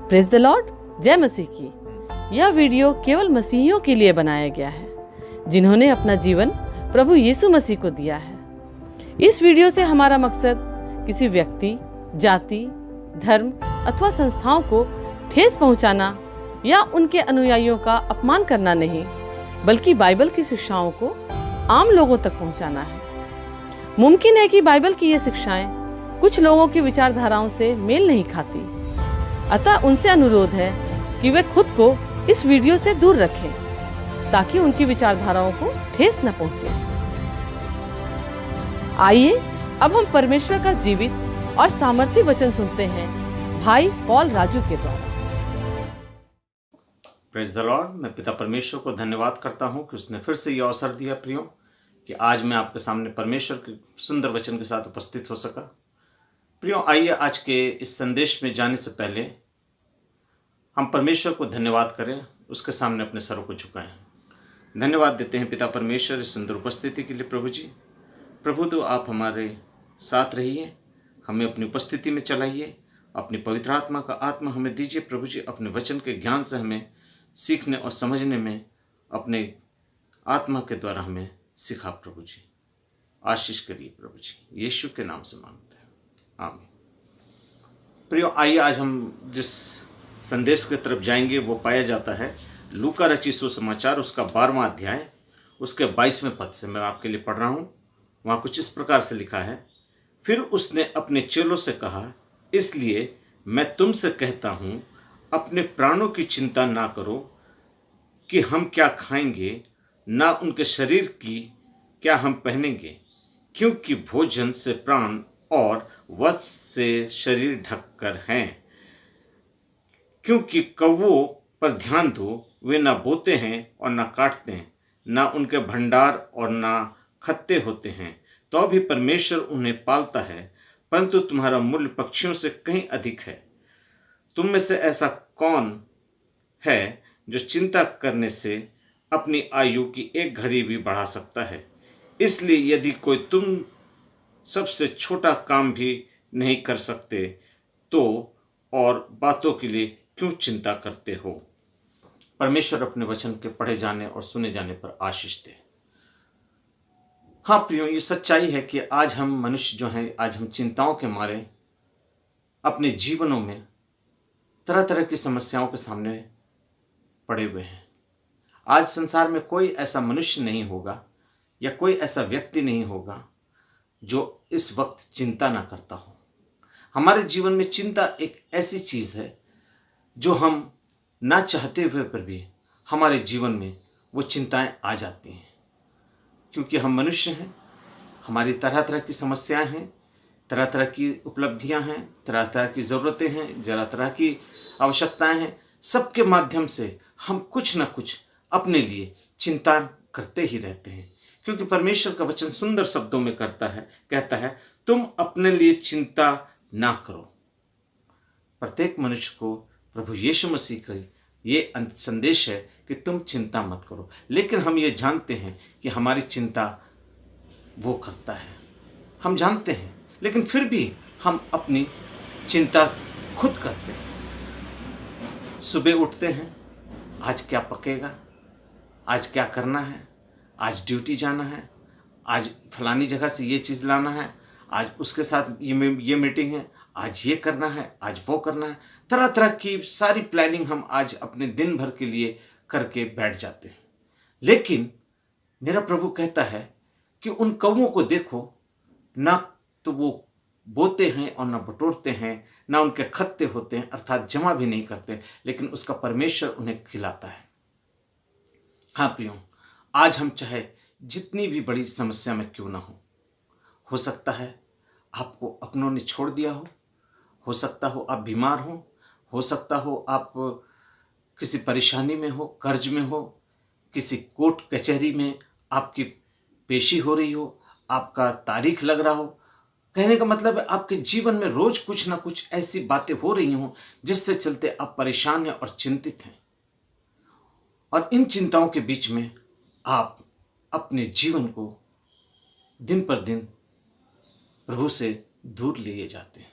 Praise the Lord. जय मसीह की। यह वीडियो केवल मसीहियों के लिए बनाया गया है जिन्होंने अपना जीवन प्रभु यीशु मसीह को दिया है। इस वीडियो से हमारा मकसद किसी व्यक्ति, जाति, धर्म अथवा संस्थाओं को ठेस पहुंचाना या उनके अनुयायियों का अपमान करना नहीं, बल्कि बाइबल की शिक्षाओं को आम लोगों तक पहुंचाना है। मुमकिन है कि बाइबल की ये शिक्षाएं कुछ लोगों की विचारधाराओं से मेल नहीं खाती, अतः उनसे अनुरोध है कि वे खुद को इस वीडियो से दूर रखें ताकि उनकी विचारधाराओं को ठेस न पहुंचे। आइए अब हम परमेश्वर का जीवित और सामर्थी वचन सुनते हैं भाई पॉल राजू के द्वारा। Praise the Lord. मैं पिता परमेश्वर को धन्यवाद करता हूं कि उसने फिर से यह अवसर दिया प्रियो कि आज मैं आपके सामने परमेश्वर के सुंदर वचन के साथ उपस्थित हो सका। प्रियो, आइए आज के इस संदेश में जाने से पहले हम परमेश्वर को धन्यवाद करें, उसके सामने अपने सरों को झुकाएं। धन्यवाद देते हैं पिता परमेश्वर इस सुंदर उपस्थिति के लिए। प्रभु जी, प्रभु तो आप हमारे साथ रहिए, हमें अपनी उपस्थिति में चलाइए, अपनी पवित्र आत्मा का आत्मा हमें दीजिए। प्रभु जी, अपने वचन के ज्ञान से हमें सीखने और समझने में अपने आत्मा के द्वारा हमें सिखा। प्रभु जी आशीष करिए। प्रभु जी यीशु के नाम से मांगते हैं, आमीन। प्रियो, आइए आज हम जिस संदेश की तरफ जाएंगे वो पाया जाता है लूका रचित सुसमाचार, उसका 12वां अध्याय, उसके 22वें पद से मैं आपके लिए पढ़ रहा हूँ। वहाँ कुछ इस प्रकार से लिखा है, फिर उसने अपने चेलों से कहा, इसलिए मैं तुमसे कहता हूँ, अपने प्राणों की चिंता ना करो कि हम क्या खाएंगे, ना उनके शरीर की क्या हम पहनेंगे, क्योंकि भोजन से प्राण और वस्त्र से शरीर ढककर हैं। क्योंकि कौवों पर ध्यान दो, वे ना बोते हैं और ना काटते हैं, ना उनके भंडार और ना खत्ते होते हैं, तो भी परमेश्वर उन्हें पालता है, परंतु तुम्हारा मूल्य पक्षियों से कहीं अधिक है। तुम में से ऐसा कौन है जो चिंता करने से अपनी आयु की एक घड़ी भी बढ़ा सकता है? इसलिए यदि कोई तुम सबसे छोटा काम भी नहीं कर सकते तो और बातों के लिए क्यों चिंता करते हो? परमेश्वर अपने वचन के पढ़े जाने और सुने जाने पर आशीष दे। हाँ प्रियो, ये सच्चाई है कि आज हम मनुष्य जो हैं, आज हम चिंताओं के मारे अपने जीवनों में तरह तरह की समस्याओं के सामने पड़े हुए हैं। आज संसार में कोई ऐसा मनुष्य नहीं होगा या कोई ऐसा व्यक्ति नहीं होगा जो इस वक्त चिंता ना करता हो। हमारे जीवन में चिंता एक ऐसी चीज़ है जो हम ना चाहते हुए पर भी हमारे जीवन में वो चिंताएं आ जाती हैं, क्योंकि हम मनुष्य हैं, हमारी तरह तरह की समस्याएं हैं, तरह तरह की उपलब्धियां हैं, तरह तरह की ज़रूरतें हैं, तरह तरह की आवश्यकताएं हैं। सबके माध्यम से हम कुछ ना कुछ अपने लिए चिंता करते ही रहते हैं, क्योंकि परमेश्वर का वचन सुंदर शब्दों में कहता है तुम अपने लिए चिंता ना करो। प्रत्येक मनुष्य को प्रभु यीशु मसीह का ये संदेश है कि तुम चिंता मत करो, लेकिन हम ये जानते हैं कि हमारी चिंता वो करता है, हम जानते हैं, लेकिन फिर भी हम अपनी चिंता खुद करते हैं। सुबह उठते हैं, आज क्या पकेगा, आज क्या करना है, आज ड्यूटी जाना है, आज फलानी जगह से ये चीज़ लाना है, आज उसके साथ ये मीटिंग है, आज ये करना है, आज वो करना है। तरह तरह की सारी प्लानिंग हम आज अपने दिन भर के लिए करके बैठ जाते हैं। लेकिन मेरा प्रभु कहता है कि उन कौवों को देखो, ना तो वो बोते हैं और ना बटोरते हैं, ना उनके खत्ते होते हैं, अर्थात जमा भी नहीं करते, लेकिन उसका परमेश्वर उन्हें खिलाता है। हाँ प्रियो, आज हम चाहे जितनी भी बड़ी समस्या में क्यों ना हो सकता है आपको अपनों ने छोड़ दिया हो सकता हो आप बीमार हो सकता हो आप किसी परेशानी में हो, कर्ज में हो, किसी कोर्ट कचहरी में आपकी पेशी हो रही हो, आपका तारीख लग रहा हो। कहने का मतलब है आपके जीवन में रोज कुछ ना कुछ ऐसी बातें हो रही हों जिससे चलते आप परेशान हैं और चिंतित हैं, और इन चिंताओं के बीच में आप अपने जीवन को दिन पर दिन प्रभु से दूर लिए जाते हैं,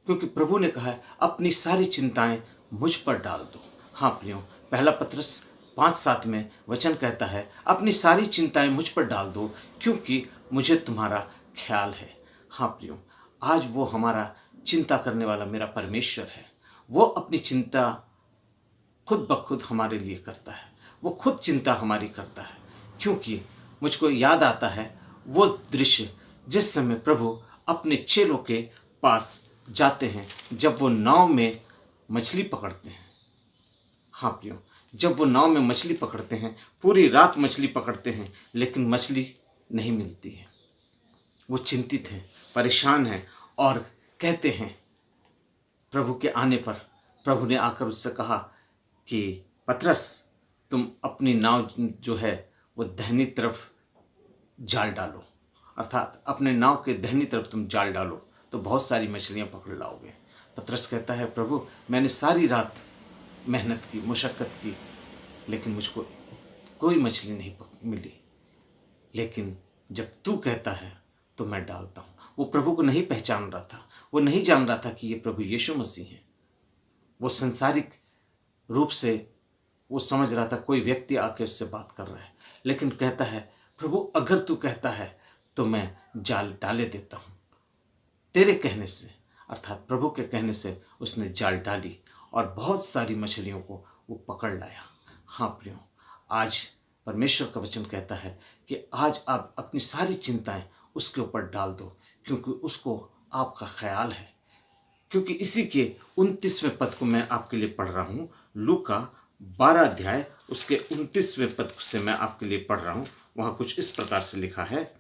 क्योंकि प्रभु ने कहा है अपनी सारी चिंताएं मुझ पर डाल दो। हाँ प्रियो, पहला पत्रस 5:7 में वचन कहता है, अपनी सारी चिंताएं मुझ पर डाल दो क्योंकि मुझे तुम्हारा ख्याल है। हाँ प्रियो, आज वो हमारा चिंता करने वाला मेरा परमेश्वर है। वो अपनी चिंता खुद ब खुद हमारे लिए करता है। वो खुद चिंता हमारी करता है, क्योंकि मुझको याद आता है वो दृश्य जिस समय प्रभु अपने चेलों के पास जाते हैं, जब वो नाव में मछली पकड़ते हैं। हाँ प्रियो, जब वो नाव में मछली पकड़ते हैं, पूरी रात मछली पकड़ते हैं, लेकिन मछली नहीं मिलती है। वो चिंतित हैं, परेशान हैं और कहते हैं, प्रभु के आने पर प्रभु ने आकर उससे कहा कि पतरस, तुम अपनी नाव जो है वो दाहिनी तरफ जाल डालो, अर्थात अपने नाव के दाहिनी तरफ तुम जाल डालो तो बहुत सारी मछलियां पकड़ लाओगे। पतरस कहता है, प्रभु मैंने सारी रात मेहनत की, मुशक्क़त की, लेकिन मुझको कोई मछली नहीं मिली, लेकिन जब तू कहता है तो मैं डालता हूँ। वो प्रभु को नहीं पहचान रहा था, वो नहीं जान रहा था कि ये प्रभु यीशु मसीह हैं। वो संसारिक रूप से वो समझ रहा था कोई व्यक्ति आके उससे बात कर रहा है, लेकिन कहता है, प्रभु अगर तू कहता है तो मैं जाल डाले देता हूँ। तेरे कहने से, अर्थात प्रभु के कहने से उसने जाल डाली और बहुत सारी मछलियों को वो पकड़ लाया। हाँ प्रियो, आज परमेश्वर का वचन कहता है कि आज आप अपनी सारी चिंताएं उसके ऊपर डाल दो, क्योंकि उसको आपका ख्याल है। क्योंकि इसी के 29वें पद को मैं आपके लिए पढ़ रहा हूँ। लूका 12 अध्याय उसके 29वें पद से मैं आपके लिए पढ़ रहा हूँ। वहाँ कुछ इस प्रकार से लिखा है,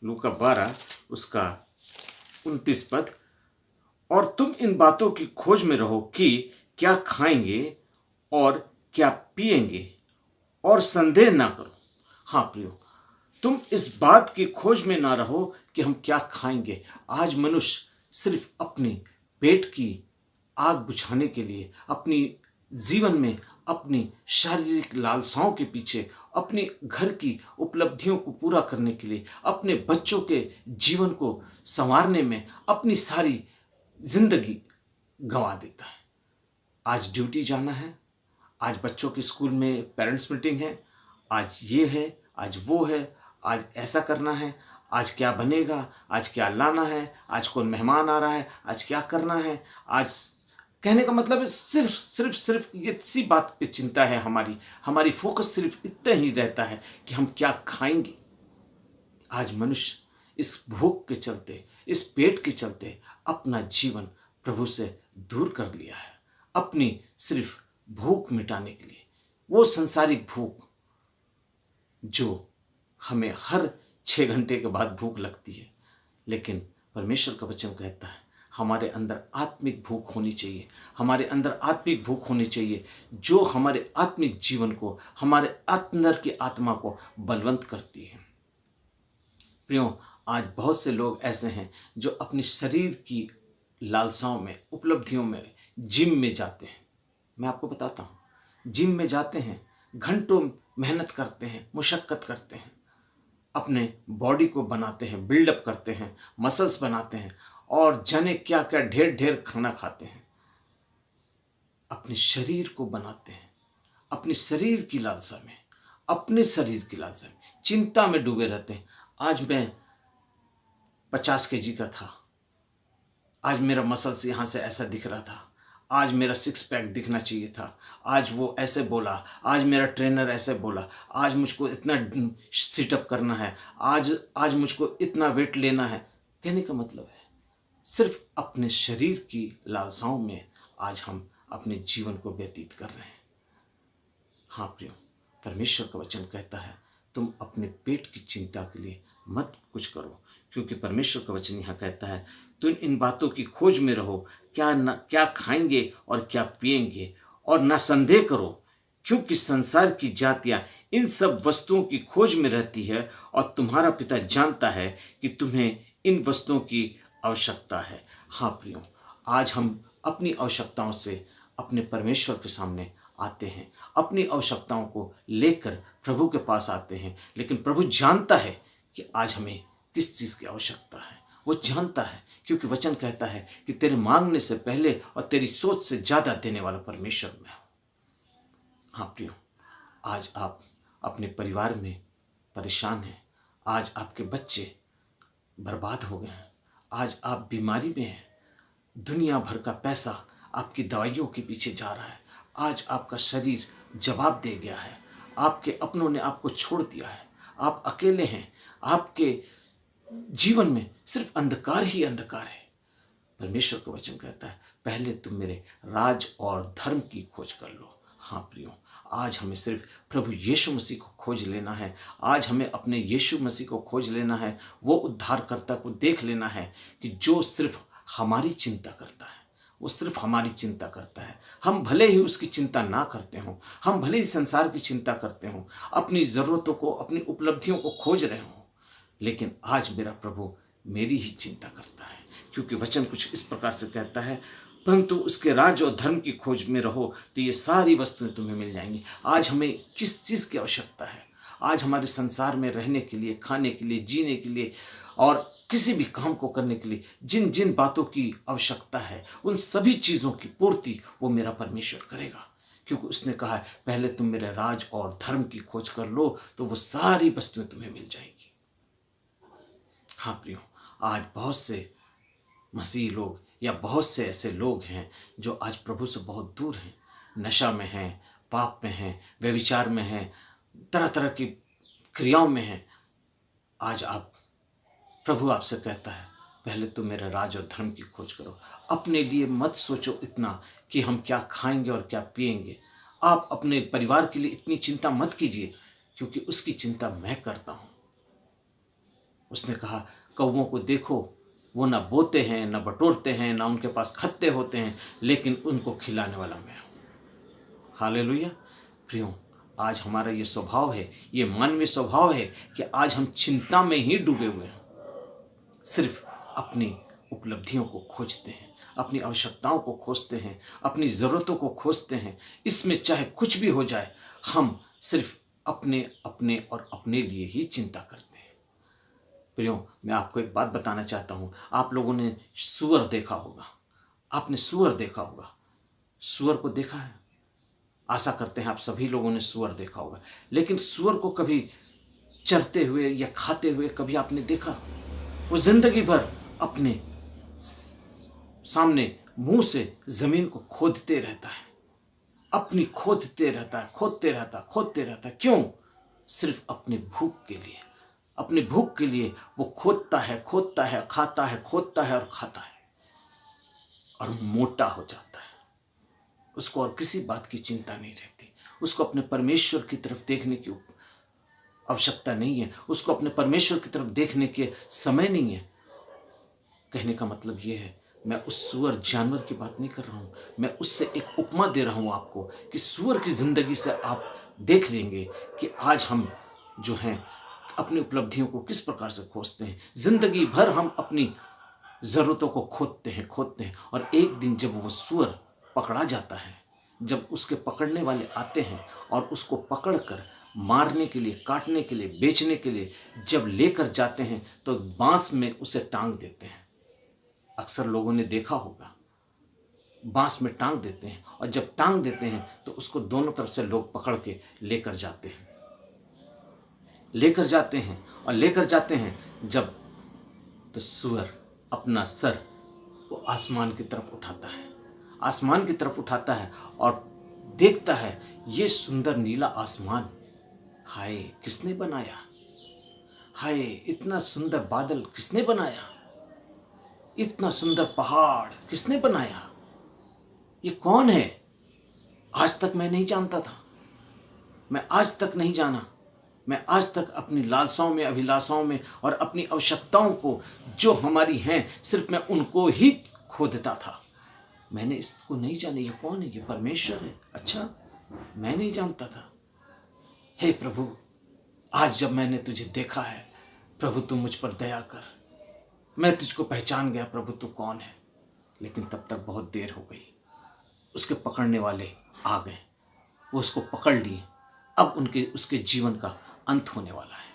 लूका 12 उसका 29 पद, और तुम इन बातों की खोज में रहो कि क्या खाएंगे और क्या पिएंगे, और संदेह ना करो। हाँ प्रियो, तुम इस बात की खोज में ना रहो कि हम क्या खाएंगे। आज मनुष्य सिर्फ अपनी पेट की आग बुझाने के लिए, अपनी जीवन में अपनी शारीरिक लालसाओं के पीछे, अपने घर की उपलब्धियों को पूरा करने के लिए, अपने बच्चों के जीवन को संवारने में अपनी सारी जिंदगी गंवा देता है। आज ड्यूटी जाना है, आज बच्चों के स्कूल में पेरेंट्स मीटिंग है, आज ये है, आज वो है, आज ऐसा करना है, आज क्या बनेगा, आज क्या लाना है, आज कौन मेहमान आ रहा है, आज क्या करना है। आज कहने का मतलब है सिर्फ ये इसी बात पे चिंता है हमारी फोकस सिर्फ इतना ही रहता है कि हम क्या खाएंगे। आज मनुष्य इस भूख के चलते, इस पेट के चलते अपना जीवन प्रभु से दूर कर लिया है, अपनी सिर्फ भूख मिटाने के लिए। वो संसारिक भूख जो हमें हर 6 घंटे के बाद भूख लगती है, लेकिन परमेश्वर का वचन कहता है हमारे अंदर आत्मिक भूख होनी चाहिए। हमारे अंदर आत्मिक भूख होनी चाहिए जो हमारे आत्मिक जीवन को, हमारे अंदर की आत्मा को बलवंत करती है। प्रियो, आज बहुत से लोग ऐसे हैं जो अपने शरीर की लालसाओं में, उपलब्धियों में जिम में जाते हैं। मैं आपको बताता हूँ, जिम में जाते हैं, घंटों मेहनत करते हैं, मुशक्क़त करते हैं, अपने बॉडी को बनाते हैं, बिल्डअप करते हैं, मसल्स बनाते हैं और जाने क्या क्या ढेर खाना खाते हैं, अपने शरीर को बनाते हैं, अपने शरीर की लालसा में, अपने शरीर की लालसा में चिंता में डूबे रहते हैं। आज मैं 50 kg का था, आज मेरा मसल्स यहाँ से ऐसा दिख रहा था, आज मेरा 6 पैक दिखना चाहिए था, आज वो ऐसे बोला, आज मेरा ट्रेनर ऐसे बोला, आज मुझको इतना सिटअप करना है, आज मुझको इतना वेट लेना है। कहने का मतलब है सिर्फ अपने शरीर की लालसाओं में आज हम अपने जीवन को व्यतीत कर रहे हैं। हाँ प्रियो, परमेश्वर का वचन कहता है तुम अपने पेट की चिंता के लिए मत कुछ करो, क्योंकि परमेश्वर का वचन यहाँ कहता है तुम इन बातों की खोज में रहो, क्या खाएंगे और क्या पिएंगे, और ना संदेह करो, क्योंकि संसार की जातियां इन सब वस्तुओं की खोज में रहती है और तुम्हारा पिता जानता है कि तुम्हें इन वस्तुओं की आवश्यकता है। हाँ प्रियो, आज हम अपनी आवश्यकताओं से अपने परमेश्वर के सामने आते हैं, अपनी आवश्यकताओं को लेकर प्रभु के पास आते हैं, लेकिन प्रभु जानता है कि आज हमें किस चीज़ की आवश्यकता है। वो जानता है, क्योंकि वचन कहता है कि तेरे मांगने से पहले और तेरी सोच से ज़्यादा देने वाला परमेश्वर मैं हूँ। हाँ प्रियो, आज आप अपने परिवार में परेशान हैं, आज आपके बच्चे बर्बाद हो गए हैं, आज आप बीमारी में हैं, दुनिया भर का पैसा आपकी दवाइयों के पीछे जा रहा है, आज आपका शरीर जवाब दे गया है, आपके अपनों ने आपको छोड़ दिया है, आप अकेले हैं, आपके जीवन में सिर्फ अंधकार ही अंधकार है। परमेश्वर का वचन कहता है पहले तुम मेरे राज और धर्म की खोज कर लो। हाँ प्रियो, आज हमें सिर्फ प्रभु यीशु मसीह को खोज लेना है, आज हमें अपने यीशु मसीह को खोज लेना है, वो उद्धारकर्ता को देख लेना है कि जो सिर्फ हमारी चिंता करता है, वो सिर्फ हमारी चिंता करता है। हम भले ही उसकी चिंता ना करते हों, हम भले ही संसार की चिंता करते हों, अपनी ज़रूरतों को, अपनी उपलब्धियों को खोज रहे हों, लेकिन आज मेरा प्रभु मेरी ही चिंता करता है, क्योंकि वचन कुछ इस प्रकार से कहता है परंतु उसके राज और धर्म की खोज में रहो तो ये सारी वस्तुएं तुम्हें मिल जाएंगी। आज हमें किस चीज़ की आवश्यकता है? आज हमारे संसार में रहने के लिए, खाने के लिए, जीने के लिए और किसी भी काम को करने के लिए जिन जिन बातों की आवश्यकता है, उन सभी चीज़ों की पूर्ति वो मेरा परमेश्वर करेगा, क्योंकि उसने कहा है पहले तुम मेरे राज और धर्म की खोज कर लो तो वो सारी वस्तुएं तुम्हें मिल जाएंगी। हाँ प्रियो, आज बहुत से मसीही लोग या बहुत से ऐसे लोग हैं जो आज प्रभु से बहुत दूर हैं, नशा में हैं, पाप में हैं, व्यभिचार में हैं, तरह तरह की क्रियाओं में हैं। आज आप प्रभु आपसे कहता है पहले तुम मेरे राज और धर्म की खोज करो। अपने लिए मत सोचो इतना कि हम क्या खाएंगे और क्या पिएंगे। आप अपने परिवार के लिए इतनी चिंता मत कीजिए, क्योंकि उसकी चिंता मैं करता हूँ। उसने कहा कौवों को देखो, वो ना बोते हैं, ना बटोरते हैं, ना उनके पास खत्ते होते हैं, लेकिन उनको खिलाने वाला मैं हूँ। हालेलुया। प्रियो, आज हमारा ये स्वभाव है, ये मानवीय स्वभाव है कि आज हम चिंता में ही डूबे हुए हैं, सिर्फ अपनी उपलब्धियों को खोजते हैं, अपनी आवश्यकताओं को खोजते हैं, अपनी ज़रूरतों को खोजते हैं। इसमें चाहे कुछ भी हो जाए, हम सिर्फ अपने अपने और अपने लिए ही चिंता करते हैं। प्रियो, मैं आपको एक बात बताना चाहता हूँ। आप लोगों ने सूअर देखा होगा, आपने सूअर देखा होगा, सूअर को देखा है? आशा करते हैं आप सभी लोगों ने सूअर देखा होगा, लेकिन सूअर को कभी चरते हुए या खाते हुए कभी आपने देखा? वो जिंदगी भर अपने सामने मुंह से जमीन को खोदते रहता है, अपनी खोदते रहता है, खोदते रहता है। क्यों? सिर्फ अपनी भूख के लिए, अपनी भूख के लिए वो खोदता है, खाता है, खोदता है और खाता है और मोटा हो जाता है। उसको और किसी बात की चिंता नहीं रहती, उसको अपने परमेश्वर की तरफ देखने की आवश्यकता नहीं है, उसको अपने परमेश्वर की तरफ देखने के समय नहीं है। कहने का मतलब ये है, मैं उस सूअर जानवर की बात नहीं कर रहा हूँ, मैं उससे एक उपमा दे रहा हूँ आपको कि सूअर की ज़िंदगी से आप देख लेंगे कि आज हम जो हैं अपनी उपलब्धियों को किस प्रकार से खोजते हैं। जिंदगी भर हम अपनी ज़रूरतों को खोदते हैं और एक दिन जब वो सूअर पकड़ा जाता है, जब उसके पकड़ने वाले आते हैं और उसको पकड़कर मारने के लिए, काटने के लिए, बेचने के लिए जब लेकर जाते हैं तो बांस में उसे टांग देते हैं। अक्सर लोगों ने देखा होगा, बांस में टांग देते हैं और जब टांग देते हैं तो उसको दोनों तरफ से लोग पकड़ के लेकर जाते हैं और लेकर जाते हैं जब तो सूअर अपना सर वो आसमान की तरफ उठाता है और देखता है ये सुंदर नीला आसमान, हाय किसने बनाया, हाय इतना सुंदर बादल किसने बनाया, इतना सुंदर पहाड़ किसने बनाया, ये कौन है? आज तक मैं नहीं जानता था, मैं आज तक नहीं जाना। मैं आज तक अपनी लालसाओं में, अभिलाषाओं में और अपनी आवश्यकताओं को जो हमारी हैं सिर्फ मैं उनको ही खोदता था। मैंने इसको नहीं जाना, ये कौन है? ये परमेश्वर है। अच्छा, मैं नहीं जानता था। हे प्रभु, आज जब मैंने तुझे देखा है, प्रभु तू मुझ पर दया कर, मैं तुझको पहचान गया प्रभु तू कौन है। लेकिन तब तक बहुत देर हो गई, उसके पकड़ने वाले आ गए, वो उसको पकड़ लिए। अब उसके जीवन का अंत होने वाला है।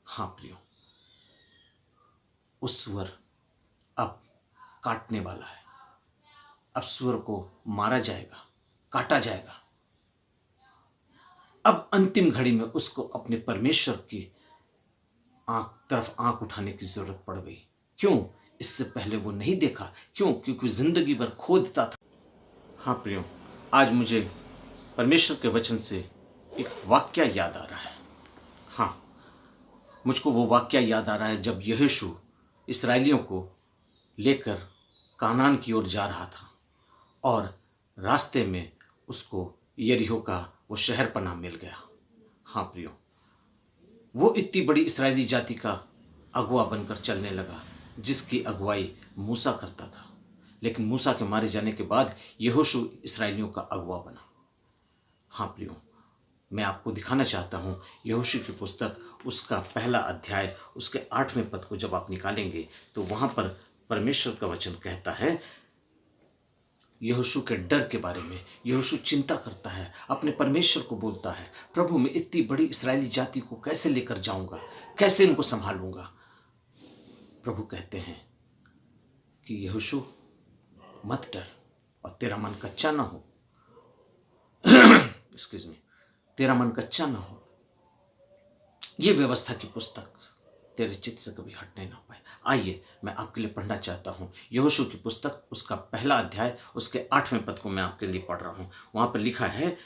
हाँ प्रियो, उस सूअर अब काटने वाला है। अब सूअर को मारा जाएगा, काटा जाएगा। अब अंतिम घड़ी में उसको अपने परमेश्वर की तरफ आंख उठाने की जरूरत पड़ गई। क्यों? इससे पहले वो नहीं देखा। क्यों? क्योंकि जिंदगी भर खोदता था। हाँ प्रियो, आज मुझे परमेश्वर के वचन से एक वाक्य याद आ रहा है। हाँ, मुझको वो वाक्य याद आ रहा है जब यहोशू इस्राएलियों को लेकर कानान की ओर जा रहा था और रास्ते में उसको यरीहो का वो शहर पनाह मिल गया। हाँ प्रियो, वो इतनी बड़ी इस्राएली जाति का अगुआ बनकर चलने लगा जिसकी अगुवाई मूसा करता था। लेकिन मूसा के मारे जाने के बाद यहोशू इस्राएलियों का अगुआ बना। हाँ प्रियो, मैं आपको दिखाना चाहता हूँ यहोशू की पुस्तक उसका पहला अध्याय उसके 8वें पद को जब आप निकालेंगे तो वहाँ पर परमेश्वर का वचन कहता है यहोशू के डर के बारे में। यहोशू चिंता करता है, अपने परमेश्वर को बोलता है, प्रभु मैं इतनी बड़ी इस्राएली जाति को कैसे लेकर जाऊंगा, कैसे इनको संभालूंगा। प्रभु कहते हैं कि यहोशू मत डर और तेरा मन कच्चा ना हो। एक्सक्यूज मी, तेरा मन कच्चा ना हो। ये व्यवस्था की पुस्तक तेरे चित्त से कभी हटने ना पाए। आइए मैं आपके लिए पढ़ना चाहता हूँ यहोशू की पुस्तक उसका पहला अध्याय उसके 8वें पद को मैं आपके लिए पढ़ रहा हूँ। वहाँ पर लिखा है,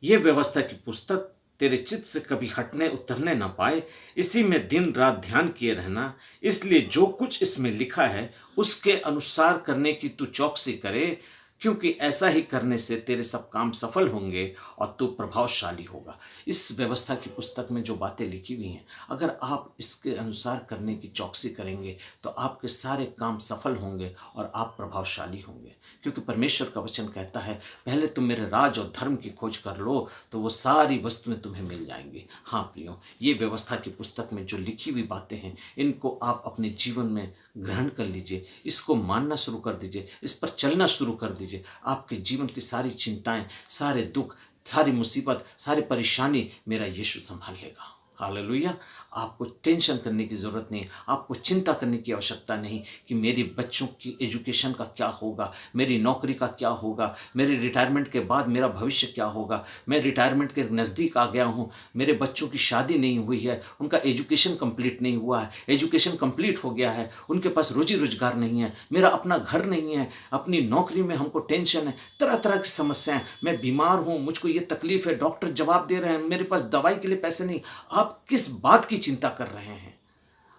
ये व्यवस्था की पुस्तक तेरे चित्त से कभी हटने उतरने ना पाए, इसी में दिन रात ध्यान किए रहना, इसलिए जो कुछ इसमें लिखा है उसके अनुसार करने की तू चौकसी करे, क्योंकि ऐसा ही करने से तेरे सब काम सफल होंगे और तू प्रभावशाली होगा। इस व्यवस्था की पुस्तक में जो बातें लिखी हुई हैं, अगर आप इसके अनुसार करने की चौकसी करेंगे तो आपके सारे काम सफल होंगे और आप प्रभावशाली होंगे। क्योंकि परमेश्वर का वचन कहता है, पहले तुम मेरे राज और धर्म की खोज कर लो तो वो सारी वस्तुएं तुम्हें मिल जाएंगी। हाँ प्रियो, ये व्यवस्था की पुस्तक में जो लिखी हुई बातें हैं, इनको आप अपने जीवन में ग्रहण कर लीजिए, इसको मानना शुरू कर दीजिए, इस पर चलना शुरू कर दीजिए। आपके जीवन की सारी चिंताएं, सारे दुख, सारी मुसीबत, सारी परेशानी मेरा यीशु संभाल लेगा। हालेलुया। आपको टेंशन करने की ज़रूरत नहीं, आपको चिंता करने की आवश्यकता नहीं कि मेरे बच्चों की एजुकेशन का क्या होगा, मेरी नौकरी का क्या होगा, मेरे रिटायरमेंट के बाद मेरा भविष्य क्या होगा। मैं रिटायरमेंट के नज़दीक आ गया हूँ, मेरे बच्चों की शादी नहीं हुई है, उनका एजुकेशन कंप्लीट नहीं हुआ है, एजुकेशन कंप्लीट हो गया है, उनके पास रोजी रोजगार नहीं है, मेरा अपना घर नहीं है, अपनी नौकरी में हमको टेंशन है, तरह तरह की समस्याएं, मैं बीमार हूँ, मुझको ये तकलीफ है, डॉक्टर जवाब दे रहे हैं, मेरे पास दवाई के लिए पैसे नहीं। आप किस बात की चिंता कर रहे हैं?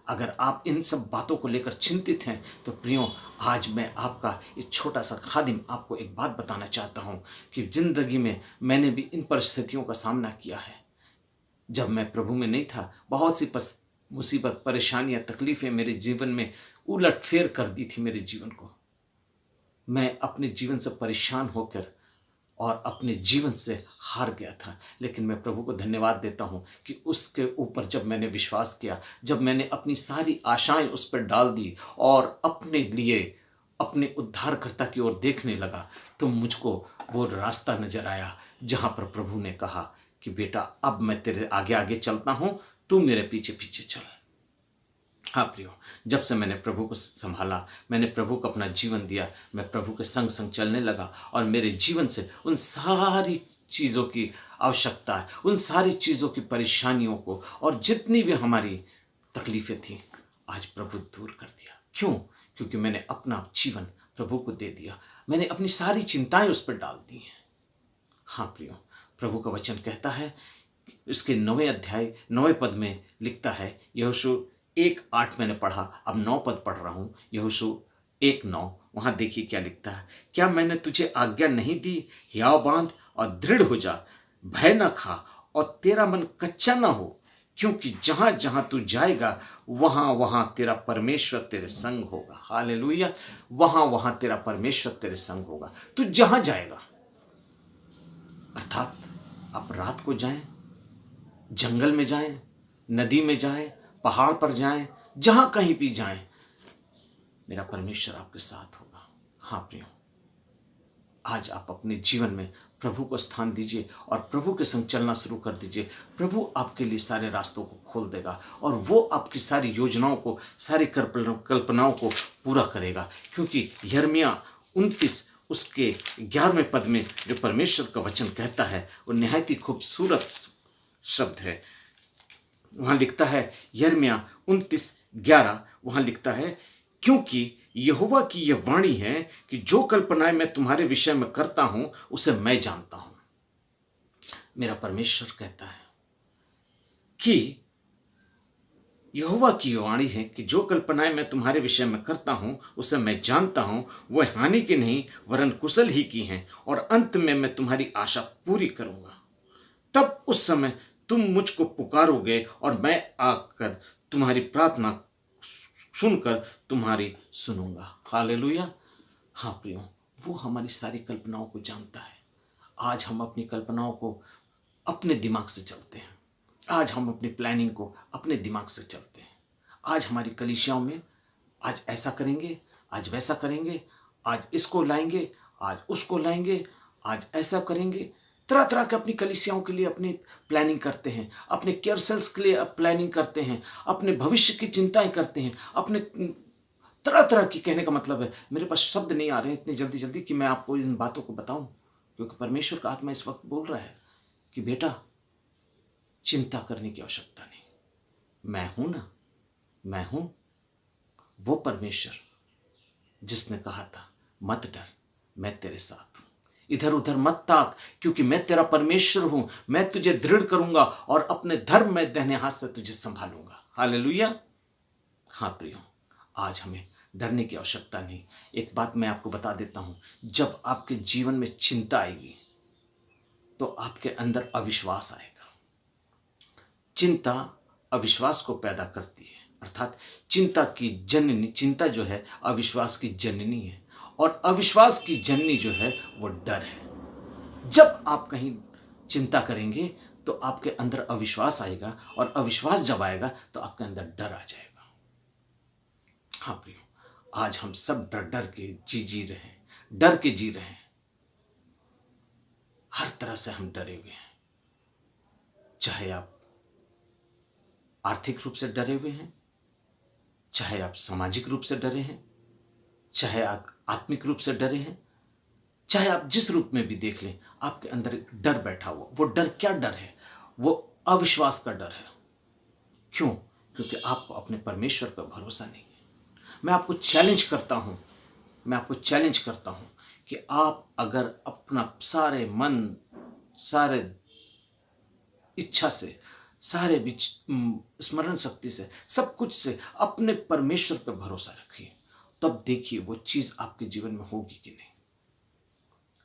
अगर आप इन सब बातों को लेकर चिंतित हैं तो प्रियो, आज मैं आपका एक छोटा सा खादिम आपको एक बात बताना चाहता हूं कि जिंदगी में मैंने भी इन परिस्थितियों का सामना किया है। जब मैं प्रभु में नहीं था, बहुत सी मुसीबत, परेशानियां, तकलीफें मेरे जीवन में उलट फेर कर दी थी मेरे जीवन को। मैं अपने जीवन से परेशान होकर और अपने जीवन से हार गया था। लेकिन मैं प्रभु को धन्यवाद देता हूं कि उसके ऊपर जब मैंने विश्वास किया, जब मैंने अपनी सारी आशाएं उस पर डाल दी और अपने लिए अपने उद्धारकर्ता की ओर देखने लगा, तो मुझको वो रास्ता नजर आया जहां पर प्रभु ने कहा कि बेटा, अब मैं तेरे आगे आगे चलता हूं, तू मेरे पीछे पीछे चल। हाँ प्रियो, जब से मैंने प्रभु को संभाला, मैंने प्रभु को अपना जीवन दिया, मैं प्रभु के संग संग चलने लगा और मेरे जीवन से उन सारी चीज़ों की आवश्यकता है, उन सारी चीज़ों की परेशानियों को और जितनी भी हमारी तकलीफ़ें थी, आज प्रभु दूर कर दिया। क्यों? क्योंकि मैंने अपना जीवन प्रभु को दे दिया, मैंने अपनी सारी चिंताएं उस पर डाल दी हैं। हाँ प्रियो, प्रभु का वचन कहता है, इसके 9वें अध्याय 9वें पद में लिखता है, यहोशू 1:8 मैंने पढ़ा, अब 9 पद पढ़ रहा हूँ, यहोशू 1:9। वहाँ देखिए क्या लिखता है, क्या मैंने तुझे आज्ञा नहीं दी, हियाव बांध और दृढ़ हो जा, भय न खा और तेरा मन कच्चा न हो, क्योंकि जहाँ जहाँ तू जाएगा वहाँ वहाँ तेरा परमेश्वर तेरे संग होगा। हालेलुया। वहाँ वहाँ तेरा परमेश्वर तेरे संग होगा। तू जहाँ जाएगा, अर्थात आप रात को जाएं, जंगल में जाएं, नदी में जाएं, पहाड़ पर जाएं, जहां कहीं भी जाएं, मेरा परमेश्वर आपके साथ होगा। हाँ प्रियो, आज आप अपने जीवन में प्रभु को स्थान दीजिए और प्रभु के संग चलना शुरू कर दीजिए। प्रभु आपके लिए सारे रास्तों को खोल देगा और वो आपकी सारी योजनाओं को, सारी कल्पनाओं को पूरा करेगा। क्योंकि यिर्मयाह 29 उसके 11वें पद में जो परमेश्वर का वचन कहता है वो निहायत ही खूबसूरत शब्द है। वहाँ लिखता है, यिर्मयाह 29:11 वहाँ लिखता है, क्योंकि यहोवा की यह वाणी है कि जो कल्पनाएं मैं तुम्हारे विषय में करता हूं उसे मैं जानता हूं। मेरा परमेश्वर कहता है कि यहोवा की वाणी है कि जो कल्पनाएं मैं तुम्हारे विषय में करता हूं उसे मैं जानता हूं, वह हानि की नहीं वरन कुशल ही की हैं, और अंत में मैं तुम्हारी आशा पूरी करूंगा। तब उस समय तुम मुझको पुकारोगे और मैं आकर तुम्हारी प्रार्थना सुनकर तुम्हारी सुनूंगा। हालेलुया। हाँ प्रियो, वो हमारी सारी कल्पनाओं को जानता है। आज हम अपनी कल्पनाओं को अपने दिमाग से चलते हैं। आज हम अपनी प्लानिंग को अपने दिमाग से चलते हैं। आज हमारी कलीसियाओं में आज ऐसा करेंगे, आज वैसा करेंगे, आज इसको लाएंगे, आज उसको लाएंगे, आज ऐसा करेंगे। तरह तरह के अपनी कलीसियाओं के लिए अपनी प्लानिंग करते हैं, अपने केयर सेल्स के लिए प्लानिंग करते हैं, अपने भविष्य की चिंताएं करते हैं, अपने तरह तरह की। कहने का मतलब है, मेरे पास शब्द नहीं आ रहे हैं इतनी जल्दी जल्दी कि मैं आपको इन बातों को बताऊं, क्योंकि परमेश्वर का आत्मा इस वक्त बोल रहा है कि बेटा चिंता करने की आवश्यकता नहीं, मैं हूं ना, मैं हूं वो परमेश्वर जिसने कहा था मत डर, मैं तेरे साथ हूं, इधर उधर मत ताक, क्योंकि मैं तेरा परमेश्वर हूं, मैं तुझे दृढ़ करूंगा और अपने धर्म में दाहिने हाथ से तुझे संभालूंगा। हालेलुया। हाँ प्रियो, आज हमें डरने की आवश्यकता नहीं। एक बात मैं आपको बता देता हूं, जब आपके जीवन में चिंता आएगी तो आपके अंदर अविश्वास आएगा। चिंता अविश्वास को पैदा करती है, अर्थात चिंता की जननी, चिंता जो है अविश्वास की जननी है, और अविश्वास की जननी जो है वो डर है। जब आप कहीं चिंता करेंगे तो आपके अंदर अविश्वास आएगा, और अविश्वास जब आएगा तो आपके अंदर डर आ जाएगा। हाँ प्रियो, आज हम सब डर डर के जी रहे हैं, डर के जी रहे हैं। हर तरह से हम डरे हुए हैं। चाहे आप आर्थिक रूप से डरे हुए हैं, चाहे आप सामाजिक रूप से डरे हैं, चाहे आप आत्मिक रूप से डरे हैं, चाहे आप जिस रूप में भी देख लें, आपके अंदर एक डर बैठा हुआ। वो डर क्या डर है? वो अविश्वास का डर है। क्यों? क्योंकि आपको अपने परमेश्वर पर भरोसा नहीं है। मैं आपको चैलेंज करता हूं, मैं आपको चैलेंज करता हूं कि आप अगर अपना सारे मन, सारे इच्छा से, सारे स्मरण शक्ति से, सब कुछ से अपने परमेश्वर पर भरोसा रखिए, तब देखिए वो चीज़ आपके जीवन में होगी कि नहीं।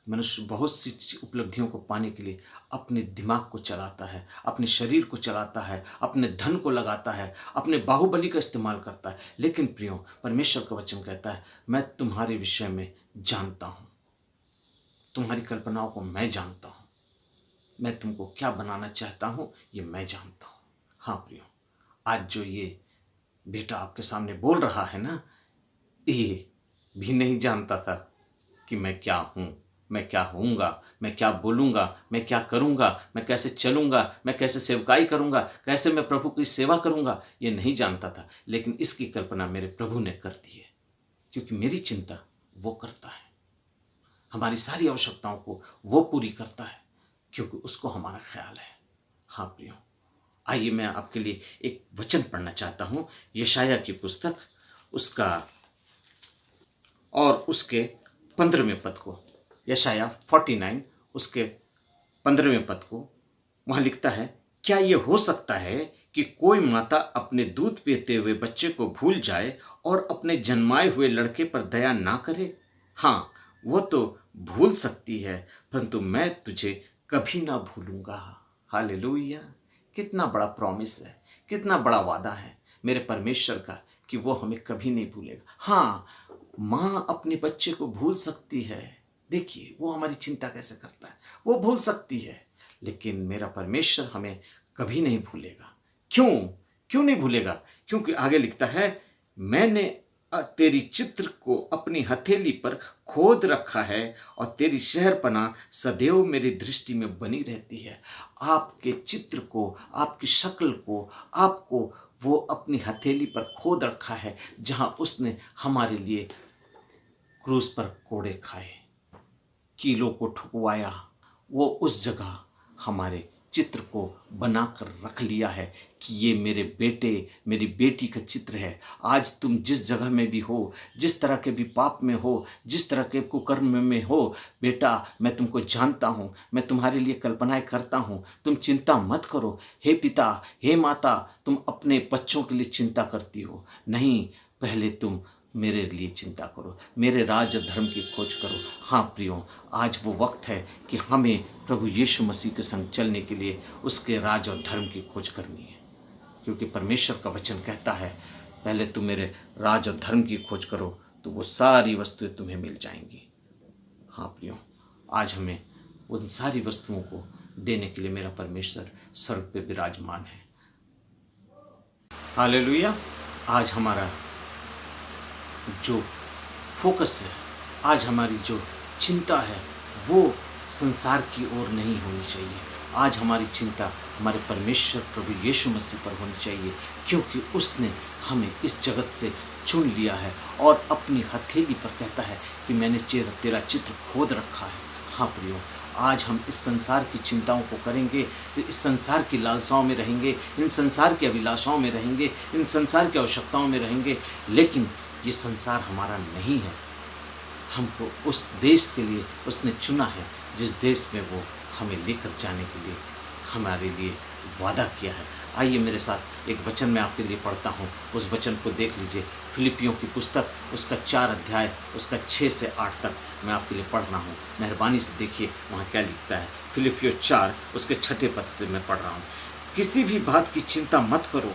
मनुष्य बहुत सी उपलब्धियों को पाने के लिए अपने दिमाग को चलाता है, अपने शरीर को चलाता है, अपने धन को लगाता है, अपने बाहुबली का इस्तेमाल करता है। लेकिन प्रियो, परमेश्वर का वचन कहता है, मैं तुम्हारे विषय में जानता हूँ, तुम्हारी कल्पनाओं को मैं जानता हूँ, मैं तुमको क्या बनाना चाहता हूँ ये मैं जानता हूँ। हाँ प्रियो, आज जो ये बेटा आपके सामने बोल रहा है ना, ये भी नहीं जानता था कि मैं क्या हूँ, मैं क्या होऊंगा, मैं क्या बोलूँगा, मैं क्या करूँगा, मैं कैसे चलूँगा, मैं कैसे सेवकाई करूँगा, कैसे मैं प्रभु की सेवा करूँगा, ये नहीं जानता था। लेकिन इसकी कल्पना मेरे प्रभु ने कर दी है, क्योंकि मेरी चिंता वो करता है। हमारी सारी आवश्यकताओं को वो पूरी करता है, क्योंकि उसको हमारा ख्याल है। हाँ प्रियो, आइए मैं आपके लिए एक वचन पढ़ना चाहता हूँ, यशायाह की पुस्तक, उसका और उसके 15वें पद को, यशायाह 49 उसके 15वें पद को। वहाँ लिखता है, क्या ये हो सकता है कि कोई माता अपने दूध पीते हुए बच्चे को भूल जाए और अपने जन्माए हुए लड़के पर दया ना करे? हाँ, वो तो भूल सकती है, परंतु मैं तुझे कभी ना भूलूंगा। हालेलुया। कितना बड़ा प्रॉमिस है, कितना बड़ा वादा है मेरे परमेश्वर का कि वो हमें कभी नहीं भूलेगा। हाँ, माँ अपने बच्चे को भूल सकती है। देखिए वो हमारी चिंता कैसे करता है, वो भूल सकती है, लेकिन मेरा परमेश्वर हमें कभी नहीं भूलेगा। क्यों नहीं भूलेगा? क्योंकि आगे लिखता है, मैंने तेरी चित्र को अपनी हथेली पर खोद रखा है और तेरी शहरपनाह सदैव मेरी दृष्टि में बनी रहती है। आपके चित्र को, आपकी शक्ल को, आपको वो अपनी हथेली पर खोद रखा है, जहाँ उसने हमारे लिए क्रूस पर कोड़े खाए, कीलों को ठुकवाया। वो उस जगह हमारे चित्र को बनाकर रख लिया है कि ये मेरे बेटे, मेरी बेटी का चित्र है। आज तुम जिस जगह में भी हो, जिस तरह के भी पाप में हो, जिस तरह के कुकर्म में हो, बेटा मैं तुमको जानता हूँ, मैं तुम्हारे लिए कल्पनाएं करता हूँ। तुम चिंता मत करो। हे पिता, हे माता, तुम अपने बच्चों के लिए चिंता करती हो, नहीं, पहले तुम मेरे लिए चिंता करो, मेरे राज और धर्म की खोज करो। हाँ प्रियो, आज वो वक्त है कि हमें प्रभु यीशु मसीह के संग चलने के लिए उसके राज और धर्म की खोज करनी है, क्योंकि परमेश्वर का वचन कहता है पहले तुम मेरे राज और धर्म की खोज करो तो वो सारी वस्तुएं तुम्हें मिल जाएंगी। हाँ प्रियो, आज हमें उन सारी वस्तुओं को देने के लिए मेरा परमेश्वर स्वर्ग पे विराजमान है। हालेलुया। आज हमारा जो फोकस है, आज हमारी जो चिंता है, वो संसार की ओर नहीं होनी चाहिए। आज हमारी चिंता हमारे परमेश्वर प्रभु यीशु मसीह पर होनी चाहिए, क्योंकि उसने हमें इस जगत से चुन लिया है और अपनी हथेली पर कहता है कि मैंने तेरा चित्र खोद रखा है। हाँ प्रियो, आज हम इस संसार की चिंताओं को करेंगे तो इस संसार की लालसाओं में रहेंगे, इन संसार की अभिलाषाओं में रहेंगे, इन संसार की आवश्यकताओं में रहेंगे, लेकिन ये संसार हमारा नहीं है। हमको उस देश के लिए उसने चुना है जिस देश में वो हमें लेकर जाने के लिए हमारे लिए वादा किया है। आइए मेरे साथ एक वचन मैं आपके लिए पढ़ता हूँ, उस वचन को देख लीजिए। फिलिपियों की पुस्तक उसका 4 अध्याय उसका 6 से 8 तक मैं आपके लिए पढ़ रहा हूँ। मेहरबानी से देखिए वहाँ क्या लिखता है। फिलिपियों 4 उसके 6 पद से मैं पढ़ रहा हूँ। किसी भी बात की चिंता मत करो,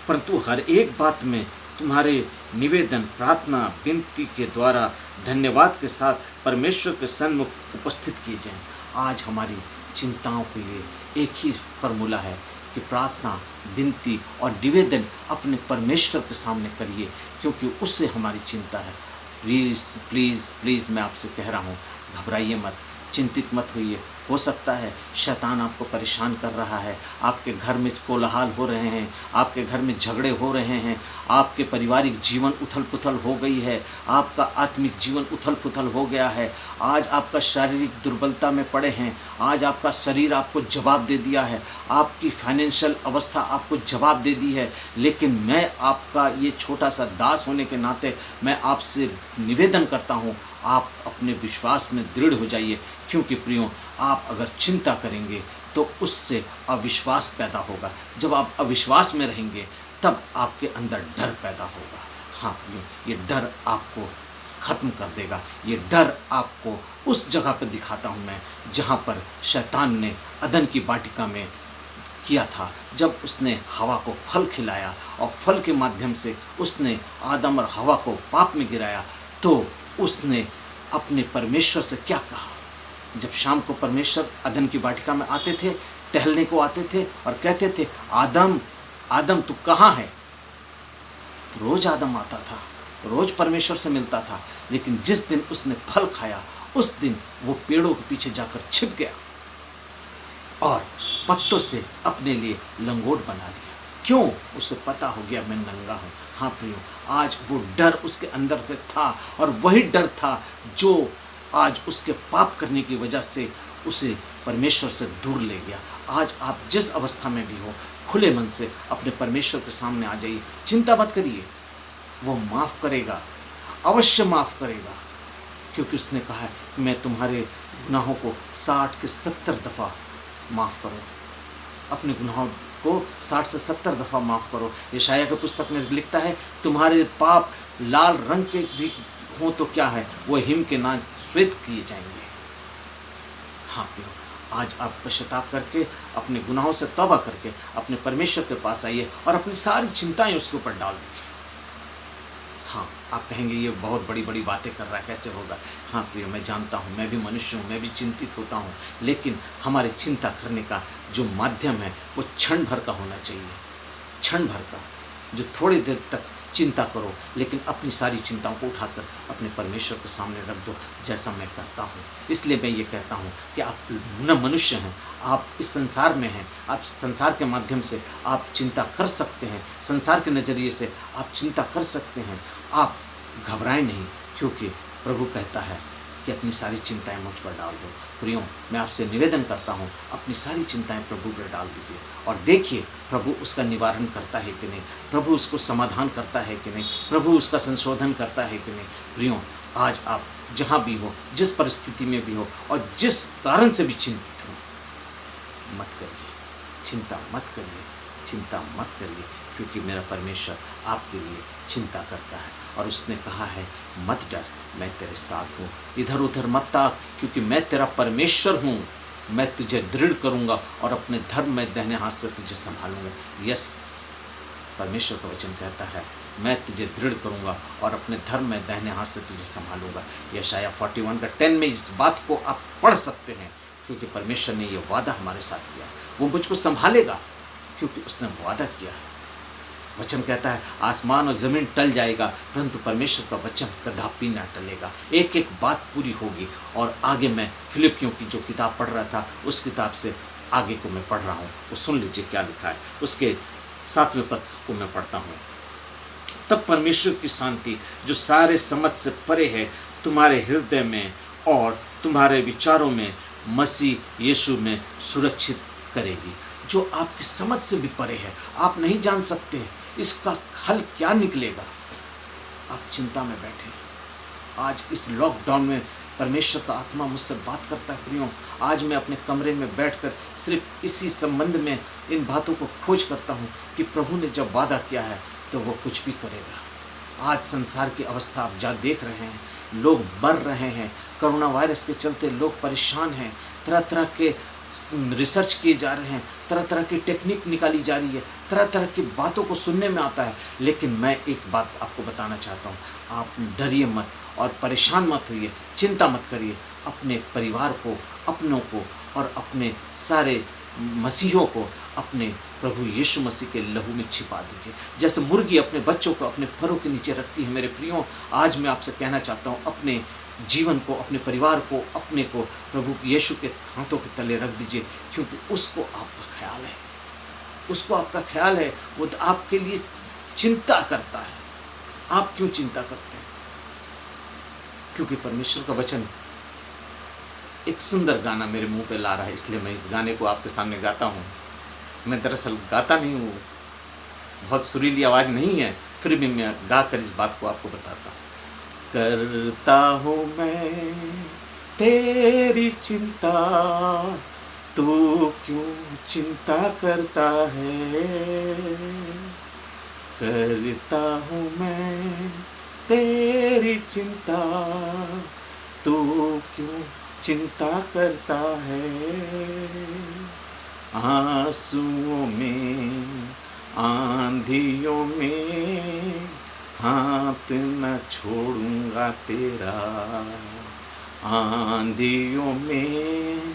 परंतु हर एक बात में तुम्हारे निवेदन, प्रार्थना, विनती के द्वारा धन्यवाद के साथ परमेश्वर के सन्मुख उपस्थित किए जाएं। आज हमारी चिंताओं के लिए एक ही फार्मूला है कि प्रार्थना, विनती और निवेदन अपने परमेश्वर के सामने करिए, क्योंकि उससे हमारी चिंता है। प्लीज़ प्लीज़ प्लीज़ मैं आपसे कह रहा हूँ, घबराइए मत, चिंतित मत होइए। हो सकता है शैतान आपको परेशान कर रहा है, आपके घर में कोलाहल हो रहे हैं, आपके घर में झगड़े हो रहे हैं, आपके पारिवारिक जीवन उथल पुथल हो गई है, आपका आत्मिक जीवन उथल पुथल हो गया है। आज आपका शारीरिक दुर्बलता में पड़े हैं, आज आपका शरीर आपको जवाब दे दिया है, आपकी फाइनेंशियल अवस्था आपको जवाब दे दी है। लेकिन मैं आपका ये छोटा सा दास होने के नाते मैं आपसे निवेदन करता हूँ, आप अपने विश्वास में दृढ़ हो जाइए, क्योंकि प्रियो आप अगर चिंता करेंगे तो उससे अविश्वास पैदा होगा। जब आप अविश्वास में रहेंगे तब आपके अंदर डर पैदा होगा। हाँ प्रियो, ये डर आपको ख़त्म कर देगा। ये डर आपको उस जगह पर दिखाता हूँ मैं जहाँ पर शैतान ने अदन की वाटिका में किया था, जब उसने हवा को फल खिलाया और फल के माध्यम से उसने आदम और हवा को पाप में गिराया। तो उसने अपने परमेश्वर से क्या कहा? जब शाम को परमेश्वर अदन की वाटिका में आते थे, टहलने को आते थे और कहते थे, आदम आदम तू कहाँ है? तो रोज आदम आता था, रोज परमेश्वर से मिलता था, लेकिन जिस दिन उसने फल खाया उस दिन वो पेड़ों के पीछे जाकर छिप गया और पत्तों से अपने लिए लंगोट बना लिया। क्यों? उसे पता हो गया मैं नंगा हूँ। हाँ प्रियो, आज वो डर उसके अंदर पे था और वही डर था जो आज उसके पाप करने की वजह से उसे परमेश्वर से दूर ले गया। आज आप जिस अवस्था में भी हो, खुले मन से अपने परमेश्वर के सामने आ जाइए, चिंता मत करिए, वो माफ़ करेगा, अवश्य माफ़ करेगा, क्योंकि उसने कहा है मैं तुम्हारे गुनाहों को 60 के 70 दफ़ा माफ़ करो। अपने गुनाहों को 60 से 70 दफ़ा माफ़ करो। यशायाह की पुस्तक में लिखता है तुम्हारे पाप लाल रंग के भी हों तो क्या है, वो हिम के ना श्वेत किए जाएंगे। हाँ प्रियो, आज आप पश्चाताप करके अपने गुनाहों से तौबा करके अपने परमेश्वर के पास आइए और अपनी सारी चिंताएं उसके ऊपर डाल दीजिए। हाँ, आप कहेंगे ये बहुत बड़ी बड़ी बातें कर रहा है, कैसे होगा? हाँ प्रियो, मैं जानता हूँ, मैं भी मनुष्य हूँ, मैं भी चिंतित होता हूँ, लेकिन हमारे चिंता करने का जो माध्यम है वो क्षण भर का होना चाहिए। क्षण भर का, जो थोड़ी देर तक चिंता करो, लेकिन अपनी सारी चिंताओं को उठाकर अपने परमेश्वर के सामने रख दो, जैसा मैं करता हूँ। इसलिए मैं ये कहता हूँ कि आप न मनुष्य हैं, आप इस संसार में हैं, आप संसार के माध्यम से आप चिंता कर सकते हैं, संसार के नज़रिए से आप चिंता कर सकते हैं। आप घबराएं नहीं, क्योंकि प्रभु कहता है कि अपनी सारी चिंताएं मुझ पर डाल दो। प्रियो, मैं आपसे निवेदन करता हूँ, अपनी सारी चिंताएं प्रभु पर डाल दीजिए और देखिए प्रभु उसका निवारण करता है कि नहीं, प्रभु उसको समाधान करता है कि नहीं, प्रभु उसका संशोधन करता है कि नहीं। प्रियो, आज आप जहाँ भी हो, जिस परिस्थिति में भी हो और जिस कारण से भी चिंतित हो, मत करिए, चिंता मत करिए, चिंता मत करिए, क्योंकि मेरा परमेश्वर आपके लिए चिंता करता है। और उसने कहा है, मत डर, मैं तेरे साथ हूँ, इधर उधर मत ताक, क्योंकि मैं तेरा परमेश्वर हूँ, मैं तुझे दृढ़ करूँगा और अपने धर्म में दाहिने हाथ से तुझे संभालूंगा। यस, परमेश्वर का वचन कहता है, मैं तुझे दृढ़ करूँगा और अपने धर्म में दाहिने हाथ से तुझे संभालूंगा। यशाया 41:10 में इस बात को आप पढ़ सकते हैं, क्योंकि परमेश्वर ने यह वादा हमारे साथ किया, वो मुझको संभालेगा, क्योंकि उसने वादा किया है। वचन कहता है, आसमान और ज़मीन टल जाएगा, परंतु परमेश्वर का वचन कदापि ना टलेगा। एक एक बात पूरी होगी। और आगे मैं फिलिपियों की जो किताब पढ़ रहा था, उस किताब से आगे को मैं पढ़ रहा हूँ, तो सुन लीजिए क्या लिखा है। उसके 7वें पद को मैं पढ़ता हूँ। तब परमेश्वर की शांति, जो सारे समझ से परे है, तुम्हारे हृदय में और तुम्हारे विचारों में मसीह यीशु में सुरक्षित करेगी। जो आपकी समझ से भी परे है, आप नहीं जान सकते इसका हल क्या निकलेगा, आप चिंता में बैठे। आज इस लॉकडाउन में परमेश्वर का आत्मा मुझसे बात करता है। प्रियो, आज मैं अपने कमरे में बैठकर सिर्फ इसी संबंध में इन बातों को खोज करता हूँ कि प्रभु ने जब वादा किया है तो वो कुछ भी करेगा। आज संसार की अवस्था आप जा देख रहे हैं, लोग मर रहे हैं, कोरोना वायरस के चलते लोग परेशान हैं, तरह तरह के रिसर्च किए जा रहे हैं, तरह तरह की टेक्निक निकाली जा रही है, तरह तरह की बातों को सुनने में आता है। लेकिन मैं एक बात आपको बताना चाहता हूँ, आप डरिए मत और परेशान मत होइए, चिंता मत करिए। अपने परिवार को, अपनों को और अपने सारे मसीहों को अपने प्रभु यीशु मसीह के लहू में छिपा दीजिए, जैसे मुर्गी अपने बच्चों को अपने फरों के नीचे रखती है। मेरे प्रियो, आज मैं आपसे कहना चाहता हूँ, अपने जीवन को, अपने परिवार को, अपने को प्रभु यीशु के हाथों के तले रख दीजिए, क्योंकि उसको आपका ख्याल है, उसको आपका ख्याल है, वो तो आपके लिए चिंता करता है। आप क्यों चिंता करते हैं? क्योंकि परमेश्वर का वचन एक सुंदर गाना मेरे मुंह पे ला रहा है, इसलिए मैं इस गाने को आपके सामने गाता हूँ। मैं दरअसल गाता नहीं हूँ, बहुत सुरीली आवाज़ नहीं है, फिर भी मैं गा कर इस बात को आपको बताता हूँ। करता हूँ मैं तेरी चिंता, तू क्यों चिंता करता है। करता हूँ मैं तेरी चिंता, तू क्यों चिंता करता है। आंसुओं में, आंधियों में हाथ न छोड़ूंगा तेरा। आंधियों में,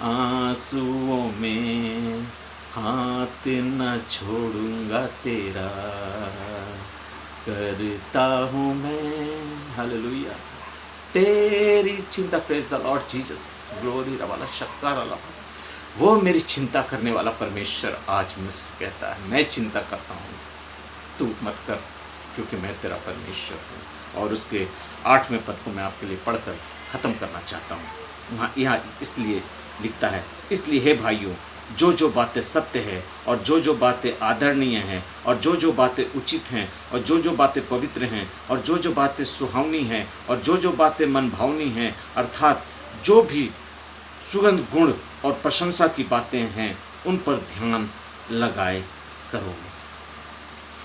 आंसुओं में हाथ न छोड़ूंगा तेरा। करता हूँ मैं, हालेलुया, तेरी चिंता। Praise the lord Jesus, glory रवाला शक्कर अल्लाह। वो मेरी चिंता करने वाला परमेश्वर आज मुझसे कहता है, मैं चिंता करता हूँ, तू मत कर, क्योंकि मैं तेरा परमेश्वर हूँ। और उसके 8वें पद को मैं आपके लिए पढ़कर ख़त्म करना चाहता हूँ। यहाँ इसलिए लिखता है, इसलिए हे भाइयों, जो जो बातें सत्य है और जो जो बातें आदरणीय हैं और जो जो बातें उचित हैं और जो जो बातें पवित्र हैं और जो जो बातें सुहावनी हैं और जो जो बातें मनभावनी हैं, अर्थात जो भी सुगंध गुण और प्रशंसा की बातें हैं, उन पर ध्यान लगाए करो।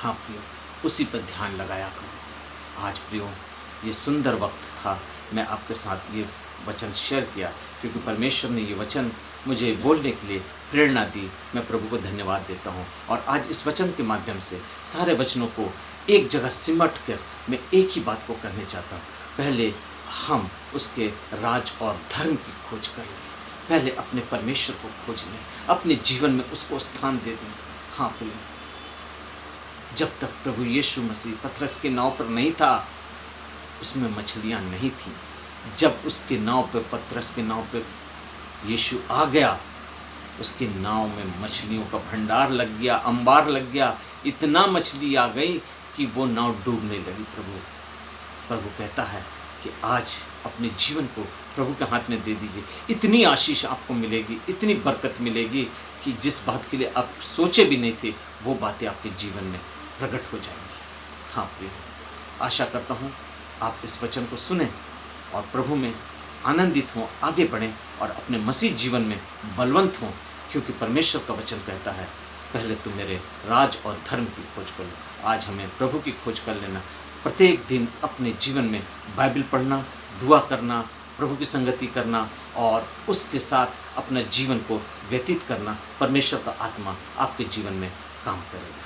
हाँ प्रियो, उसी पर ध्यान लगाया करो। आज प्रियो, ये सुंदर वक्त था, मैं आपके साथ ये वचन शेयर किया, क्योंकि परमेश्वर ने ये वचन मुझे बोलने के लिए प्रेरणा दी। मैं प्रभु को धन्यवाद देता हूँ। और आज इस वचन के माध्यम से सारे वचनों को एक जगह सिमट कर मैं एक ही बात को करने चाहता हूँ। पहले हम उसके राज और धर्म की खोज कर लें, पहले अपने परमेश्वर को खोज लें, अपने जीवन में उसको स्थान दे दें। हाँ प्रिय, जब तक प्रभु यीशु मसीह पतरस के नाव पर नहीं था, उसमें मछलियां नहीं थी। जब उसके नाव पे, पतरस के नाव पे यीशु आ गया, उसके नाव में मछलियों का भंडार लग गया, अंबार लग गया। इतना मछली आ गई कि वो नाव डूबने लगी। प्रभु कहता है कि आज अपने जीवन को प्रभु के हाथ में दे दीजिए। इतनी आशीष आपको मिलेगी, इतनी बरकत मिलेगी कि जिस बात के लिए आप सोचे भी नहीं थे, वो बातें आपके जीवन में प्रकट हो जाएंगी। हाँ प्रिय, आशा करता हूँ आप इस वचन को सुने और प्रभु में आनंदित हों, आगे बढ़ें और अपने मसीह जीवन में बलवंत हों, क्योंकि परमेश्वर का वचन कहता है, पहले तुम मेरे राज और धर्म की खोज कर लो। आज हमें प्रभु की खोज कर लेना, प्रत्येक दिन अपने जीवन में बाइबल पढ़ना, दुआ करना, प्रभु की संगति करना और उसके साथ अपना जीवन को व्यतीत करना। परमेश्वर का आत्मा आपके जीवन में काम करेगा।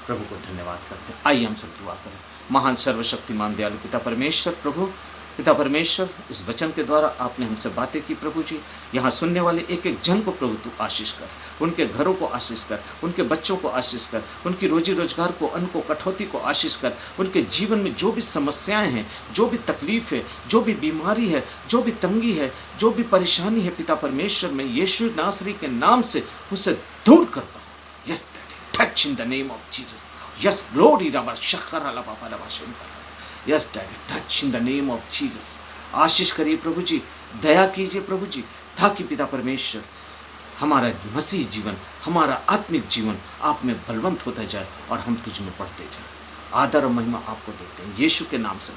प्रभु को धन्यवाद करते हैं। आइए हम सब दुआ करें। महान सर्वशक्तिमान दयालु पिता परमेश्वर, प्रभु पिता परमेश्वर, इस वचन के द्वारा आपने हमसे बातें की प्रभु जी। यहाँ सुनने वाले एक एक जन को प्रभु तू आशीष कर, उनके घरों को आशीष कर, उनके बच्चों को आशीष कर, उनकी रोजी रोजगार को, अन्न को, कटौती को आशीष कर। उनके जीवन में जो भी समस्याएं हैं, जो भी तकलीफ है, जो भी बीमारी है, जो भी तंगी है, जो भी परेशानी है, पिता परमेश्वर, मैं यीशु नासरी के नाम से उसे दूर करता हूँ। Yes daddy, touch in the name of Jesus. Yes glory रबा शक्कर अला बाबा रबा शंकर। Yes daddy, touch in the name of Jesus. आशीष करिए प्रभु जी, दया कीजिए प्रभु जी, ताकि पिता परमेश्वर हमारा मसीह जीवन, हमारा आत्मिक जीवन आप में बलवंत होता जाए और हम तुझ में बढ़ते जाए। आदर और महिमा आपको देते हैं, यीशु के नाम से।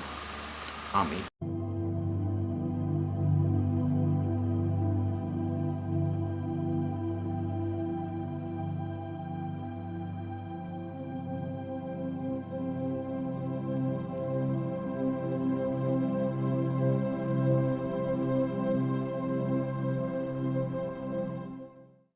आमीन।